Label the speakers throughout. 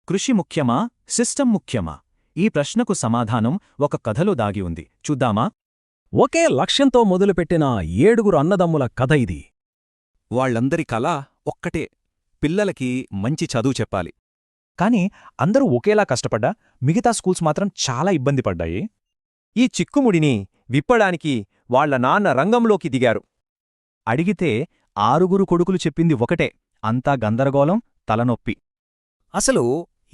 Speaker 1: కృషి ముఖ్యమా సిస్టమ్ ముఖ్యమా ఈ ప్రశ్నకు సమాధానం ఒక కథలో దాగి ఉంది. చూద్దామా?
Speaker 2: ఒకే లక్ష్యంతో మొదలుపెట్టిన 7గురు అన్నదమ్ముల కథ ఇది.
Speaker 3: వాళ్ళందరి కల ఒక్కటే, పిల్లలకి మంచి చదువు చెప్పాలి.
Speaker 4: కాని అందరూ ఒకేలా కష్టపడ్డా మిగతా స్కూల్స్ మాత్రం చాలా ఇబ్బంది పడ్డాయి. ఈ చిక్కుముడిని విప్పడానికి వాళ్ల నాన్న రంగంలోకి దిగారు. అడిగితే 6గురు కొడుకులు చెప్పింది ఒకటే, అంతా గందరగోళం, తలనొప్పి.
Speaker 3: అసలు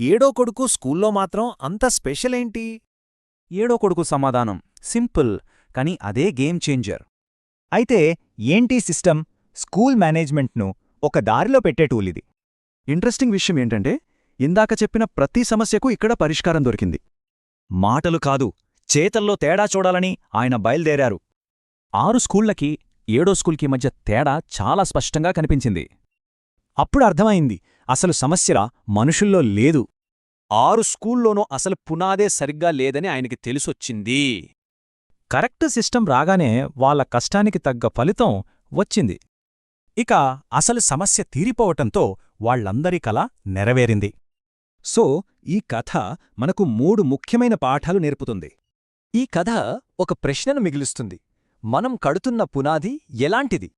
Speaker 3: 7వ కొడుకు స్కూల్లో మాత్రం అంత స్పెషలేంటి?
Speaker 4: 7వ కొడుకు సమాధానం సింపుల్, కాని అదే గేమ్ చేంజర్. అయితే ఏంటి సిస్టమ్? స్కూల్ మేనేజ్మెంట్ను ఒక దారిలో పెట్టే టూలిది.
Speaker 3: ఇంట్రెస్టింగ్ విషయం ఏంటంటే, ఇందాక చెప్పిన ప్రతి సమస్యకు ఇక్కడ పరిష్కారం దొరికింది.
Speaker 4: మాటలు కాదు, చేతల్లో తేడా చూడాలని ఆయన బయల్దేరారు. 6 స్కూళ్లకి 7వ స్కూల్కి మధ్య తేడా చాలా స్పష్టంగా కనిపించింది. అప్పుడు అర్థమైంది, అసలు సమస్యరా మనుషుల్లో లేదు.
Speaker 2: 6 స్కూల్లోనూ అసలు పునాదే సరిగ్గా లేదని ఆయనకి తెలిసొచ్చింది.
Speaker 4: కరెక్ట్ సిస్టమ్ రాగానే వాళ్ళ కష్టానికి తగ్గ ఫలితం వచ్చింది. ఇక అసలు సమస్య తీరిపోవటంతో వాళ్లందరి కల నెరవేరింది.
Speaker 2: సో ఈ కథ మనకు 3 ముఖ్యమైన పాఠాలు నేర్పుతుంది.
Speaker 5: ఈ కథ ఒక ప్రశ్నను మిగులుస్తుంది. మనం కడుతున్న పునాది ఎలాంటిది?